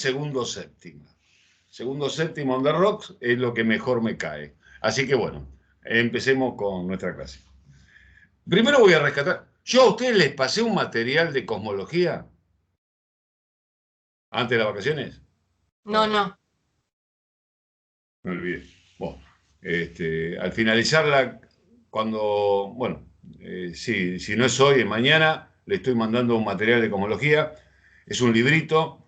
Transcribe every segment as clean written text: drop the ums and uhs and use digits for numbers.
segundo séptimo. Segundo séptimo on the rocks es lo que mejor me cae. Así que bueno, empecemos con nuestra clase. Primero voy a rescatar. Yo a ustedes les pasé un material de cosmología antes de las vacaciones. No. Me olvidé. Bueno, al finalizarla, bueno, si no es hoy, es mañana, le estoy mandando un material de cosmología. Es un librito.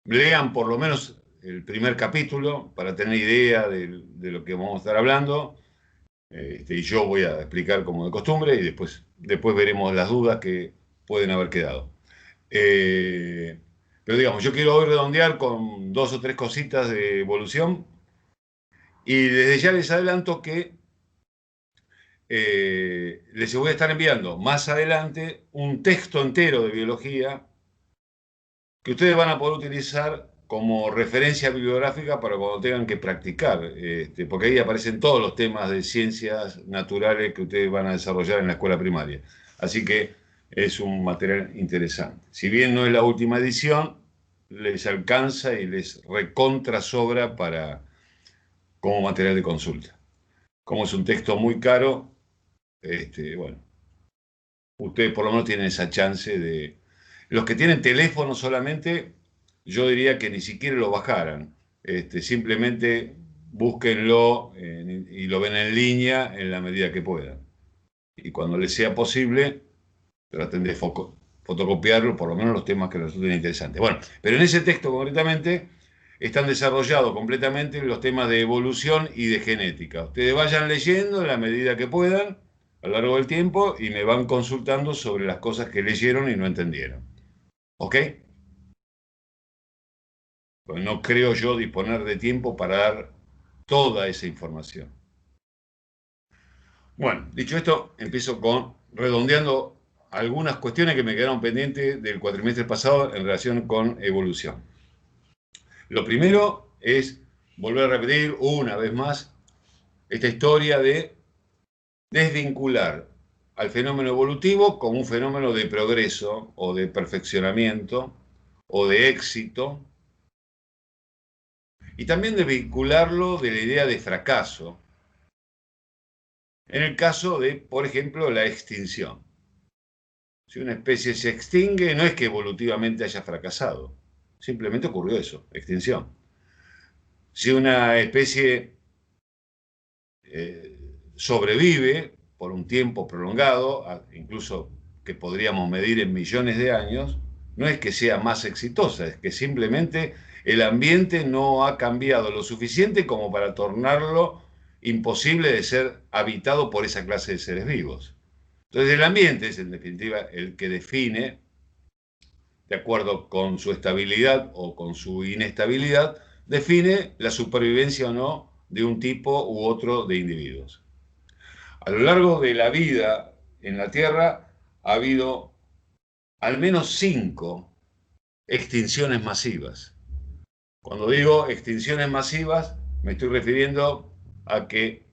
Lean por lo menos el primer capítulo para tener idea de lo que vamos a estar hablando. Y yo voy a explicar como de costumbre y después veremos las dudas que pueden haber quedado. Pero digamos, yo quiero hoy redondear con 2 o 3 cositas de evolución y desde ya les adelanto que les voy a estar enviando más adelante un texto entero de biología que ustedes van a poder utilizar como referencia bibliográfica para cuando tengan que practicar, porque ahí aparecen todos los temas de ciencias naturales que ustedes van a desarrollar en la escuela primaria. Así que es un material interesante. Si bien no es la última edición, les alcanza y les recontra sobra como material de consulta. Como es un texto muy caro, bueno, ustedes por lo menos tienen esa chance de... Los que tienen teléfono solamente, yo diría que ni siquiera lo bajaran. Simplemente búsquenlo y lo ven en línea en la medida que puedan. Y cuando les sea posible, traten de fotocopiarlo, por lo menos los temas que resulten interesantes. Bueno, pero en ese texto concretamente están desarrollados completamente los temas de evolución y de genética. Ustedes vayan leyendo en la medida que puedan a lo largo del tiempo y me van consultando sobre las cosas que leyeron y no entendieron. ¿Ok? Pues no creo yo disponer de tiempo para dar toda esa información. Bueno, dicho esto, empiezo redondeando algunas cuestiones que me quedaron pendientes del cuatrimestre pasado en relación con evolución. Lo primero es volver a repetir una vez más esta historia de desvincular al fenómeno evolutivo como un fenómeno de progreso o de perfeccionamiento o de éxito, y también desvincularlo de la idea de fracaso en el caso de, por ejemplo, la extinción. Si una especie se extingue, no es que evolutivamente haya fracasado, simplemente ocurrió eso, extinción. Si una especie sobrevive por un tiempo prolongado, incluso que podríamos medir en millones de años, no es que sea más exitosa, es que simplemente el ambiente no ha cambiado lo suficiente como para tornarlo imposible de ser habitado por esa clase de seres vivos. Entonces el ambiente es en definitiva el que define, de acuerdo con su estabilidad o con su inestabilidad, define la supervivencia o no de un tipo u otro de individuos. A lo largo de la vida en la Tierra ha habido al menos 5 extinciones masivas. Cuando digo extinciones masivas, me estoy refiriendo a que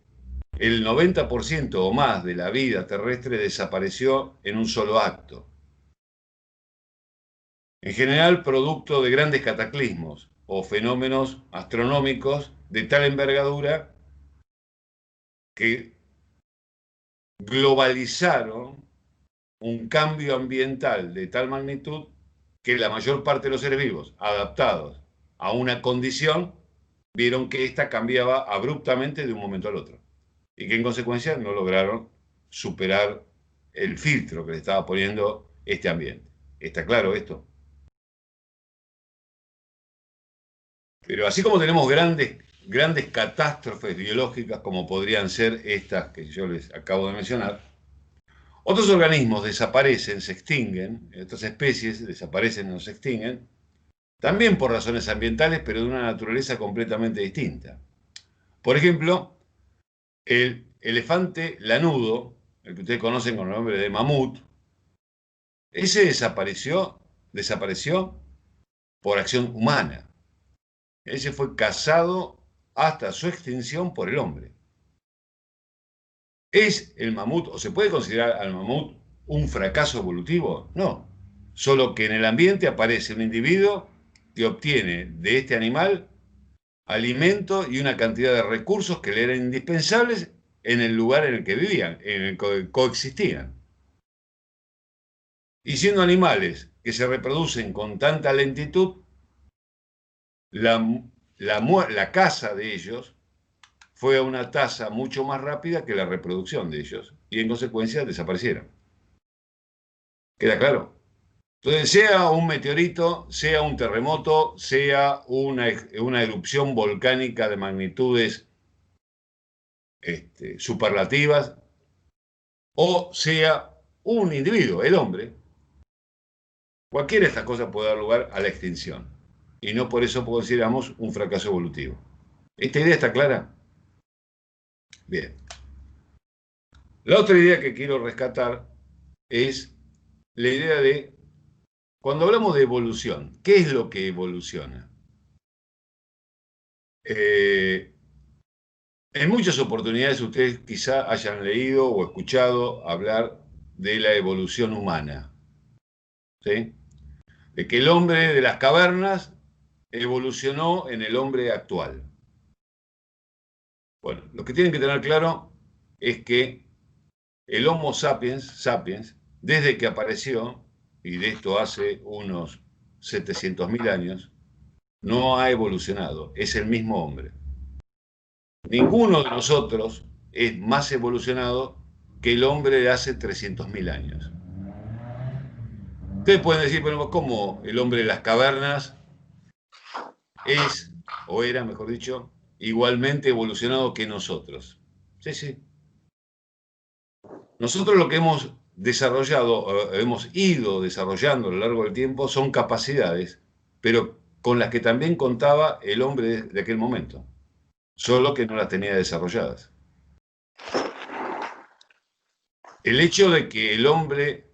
el 90% o más de la vida terrestre desapareció en un solo acto. En general, producto de grandes cataclismos o fenómenos astronómicos de tal envergadura que globalizaron un cambio ambiental de tal magnitud que la mayor parte de los seres vivos, adaptados a una condición, vieron que ésta cambiaba abruptamente de un momento al otro y que en consecuencia no lograron superar el filtro que le estaba poniendo este ambiente. ¿Está claro esto? Pero así como tenemos grandes catástrofes biológicas como podrían ser estas que yo les acabo de mencionar, otros organismos desaparecen, se extinguen, otras especies desaparecen o se extinguen, también por razones ambientales, pero de una naturaleza completamente distinta. Por ejemplo, el elefante lanudo, el que ustedes conocen con el nombre de mamut, ese desapareció por acción humana. Ese fue cazado hasta su extinción por el hombre. ¿Es el mamut, o se puede considerar al mamut un fracaso evolutivo? No. Solo que en el ambiente aparece un individuo que obtiene de este animal alimento y una cantidad de recursos que le eran indispensables en el lugar en el que vivían, en el que coexistían. Y siendo animales que se reproducen con tanta lentitud, la caza de ellos fue a una tasa mucho más rápida que la reproducción de ellos y en consecuencia desaparecieron. ¿Queda claro? Entonces, sea un meteorito, sea un terremoto, sea una erupción volcánica de magnitudes superlativas, o sea un individuo, el hombre, cualquiera de estas cosas puede dar lugar a la extinción. Y no por eso consideramos un fracaso evolutivo. ¿Esta idea está clara? Bien. La otra idea que quiero rescatar es la idea de, cuando hablamos de evolución, ¿qué es lo que evoluciona? En muchas oportunidades ustedes quizá hayan leído o escuchado hablar de la evolución humana, ¿sí? De que el hombre de las cavernas evolucionó en el hombre actual. Bueno, lo que tienen que tener claro es que el Homo sapiens, desde que apareció, y de esto hace unos 700.000 años, no ha evolucionado, es el mismo hombre. Ninguno de nosotros es más evolucionado que el hombre de hace 300.000 años. Ustedes pueden decir, bueno, ¿cómo el hombre de las cavernas es, o era, mejor dicho, igualmente evolucionado que nosotros? Sí, sí. Nosotros lo que hemos desarrollado, hemos ido desarrollando a lo largo del tiempo, son capacidades, pero con las que también contaba el hombre de aquel momento, solo que no las tenía desarrolladas. El hecho de que el hombre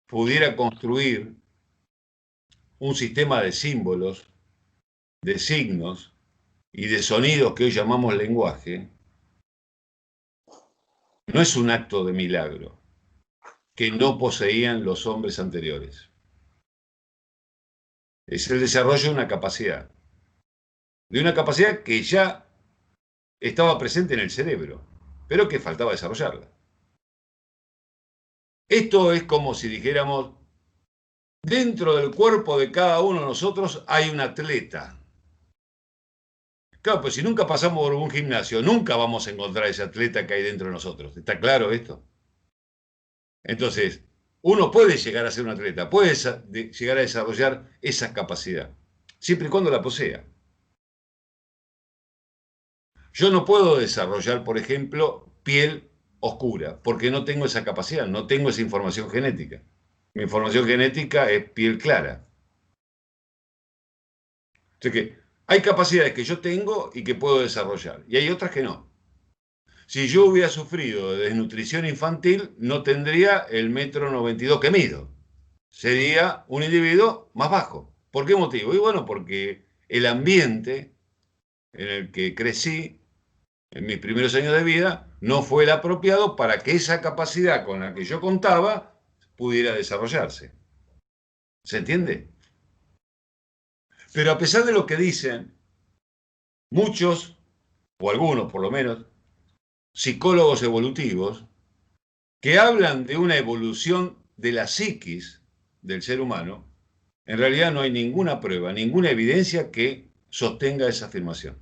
pudiera construir un sistema de símbolos, de signos y de sonidos que hoy llamamos lenguaje, no es un acto de milagro que no poseían los hombres anteriores. Es el desarrollo de una capacidad que ya estaba presente en el cerebro, pero que faltaba desarrollarla. Esto es como si dijéramos, dentro del cuerpo de cada uno de nosotros hay un atleta. Claro, pues si nunca pasamos por un gimnasio, nunca vamos a encontrar ese atleta que hay dentro de nosotros. ¿Está claro esto? Entonces, uno puede llegar a ser un atleta, puede llegar a desarrollar esa capacidad, siempre y cuando la posea. Yo no puedo desarrollar, por ejemplo, piel oscura, porque no tengo esa capacidad, no tengo esa información genética. Mi información genética es piel clara. O sea que hay capacidades que yo tengo y que puedo desarrollar, y hay otras que no. Si yo hubiera sufrido de desnutrición infantil, no tendría el 1,92 m que mido. Sería un individuo más bajo. ¿Por qué motivo? Y bueno, porque el ambiente en el que crecí, en mis primeros años de vida, no fue el apropiado para que esa capacidad con la que yo contaba pudiera desarrollarse. ¿Se entiende? Pero a pesar de lo que dicen muchos, o algunos por lo menos, psicólogos evolutivos, que hablan de una evolución de la psiquis del ser humano, en realidad no hay ninguna prueba, ninguna evidencia que sostenga esa afirmación.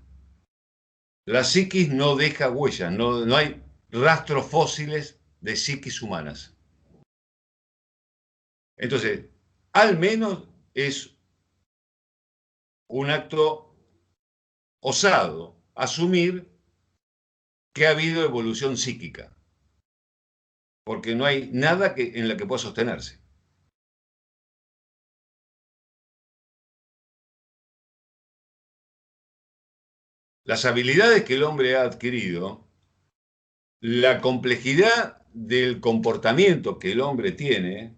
La psiquis no deja huellas, no hay rastros fósiles de psiquis humanas. Entonces, al menos es un acto osado asumir que ha habido evolución psíquica, porque no hay nada en la que pueda sostenerse. Las habilidades que el hombre ha adquirido, la complejidad del comportamiento que el hombre tiene,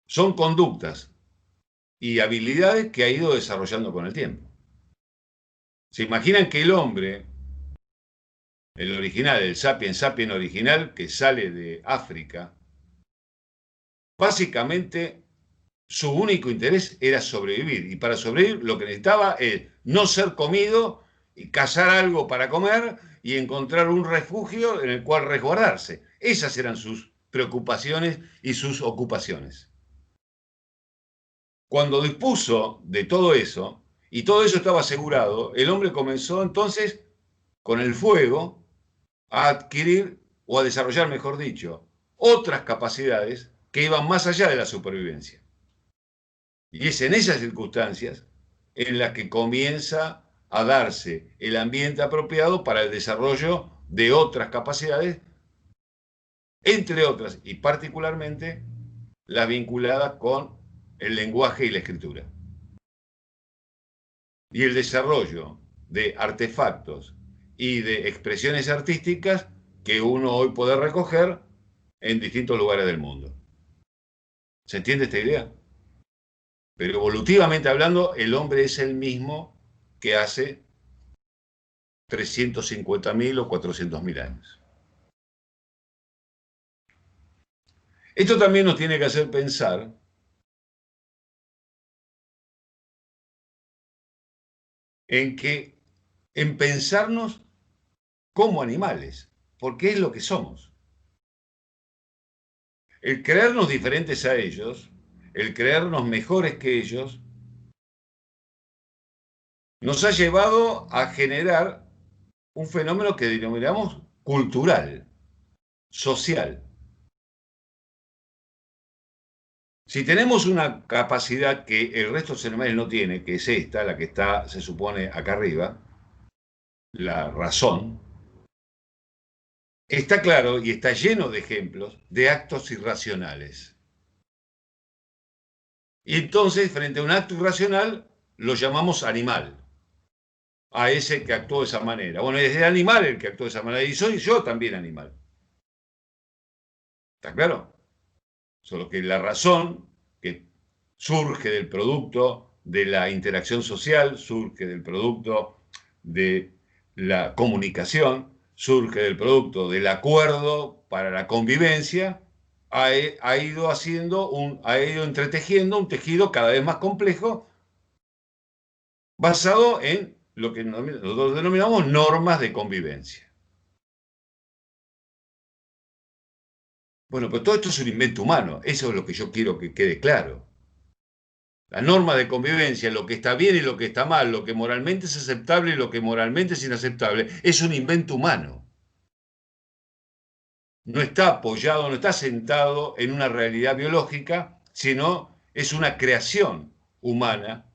son conductas y habilidades que ha ido desarrollando con el tiempo. ¿Se imaginan que el hombre, el original, el sapiens original que sale de África, básicamente su único interés era sobrevivir. Y para sobrevivir lo que necesitaba es no ser comido, y cazar algo para comer y encontrar un refugio en el cual resguardarse. Esas eran sus preocupaciones y sus ocupaciones. Cuando dispuso de todo eso, y todo eso estaba asegurado, el hombre comenzó entonces con el fuego a adquirir, o a desarrollar, mejor dicho, otras capacidades que iban más allá de la supervivencia. Y es en esas circunstancias en las que comienza a darse el ambiente apropiado para el desarrollo de otras capacidades, entre otras y particularmente las vinculadas con el lenguaje y la escritura. Y el desarrollo de artefactos y de expresiones artísticas que uno hoy puede recoger en distintos lugares del mundo. ¿Se entiende esta idea? Pero evolutivamente hablando, el hombre es el mismo que hace 350.000 o 400.000 años. Esto también nos tiene que hacer pensar en pensarnos como animales, porque es lo que somos. El creernos diferentes a ellos, el creernos mejores que ellos, nos ha llevado a generar un fenómeno que denominamos cultural, social. Si tenemos una capacidad que el resto de los animales no tiene, que es esta, la que está, se supone, acá arriba, la razón, está claro y está lleno de ejemplos de actos irracionales. Y entonces, frente a un acto irracional, lo llamamos animal, a ese que actuó de esa manera. Bueno, es el animal el que actuó de esa manera, y soy yo también animal. ¿Está claro? Solo que la razón, que surge del producto de la interacción social, surge del producto de la comunicación, surge del producto del acuerdo para la convivencia, ha ido entretejiendo un tejido cada vez más complejo, basado en lo que nosotros denominamos normas de convivencia. Bueno, pero todo esto es un invento humano, eso es lo que yo quiero que quede claro. La norma de convivencia, lo que está bien y lo que está mal, lo que moralmente es aceptable y lo que moralmente es inaceptable, es un invento humano. No está apoyado, no está sentado en una realidad biológica, sino es una creación humana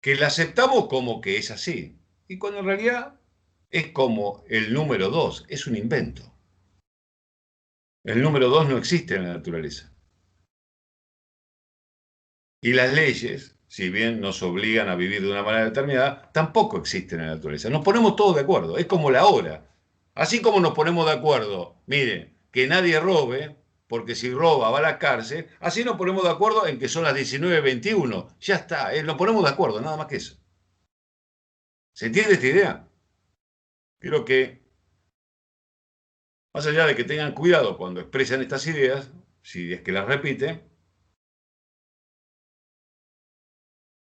que la aceptamos como que es así. Y cuando en realidad es como el número 2, es un invento. El número 2 no existe en la naturaleza. Y las leyes, si bien nos obligan a vivir de una manera determinada, tampoco existen en la naturaleza. Nos ponemos todos de acuerdo, es como la hora. Así como nos ponemos de acuerdo, miren, que nadie robe, porque si roba va a la cárcel, así nos ponemos de acuerdo en que son las 19:21. Ya está, nos ponemos de acuerdo, nada más que eso. ¿Se entiende esta idea? Creo que, más allá de que tengan cuidado cuando expresan estas ideas, si es que las repiten,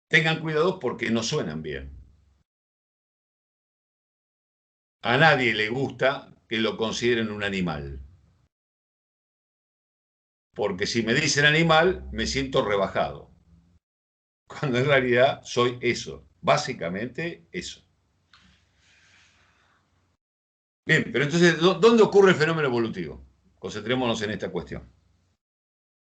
tengan cuidado porque no suenan bien. A nadie le gusta que lo consideren un animal. Porque si me dicen animal, me siento rebajado. Cuando en realidad soy eso, básicamente eso. Bien, pero entonces, ¿dónde ocurre el fenómeno evolutivo? Concentrémonos en esta cuestión.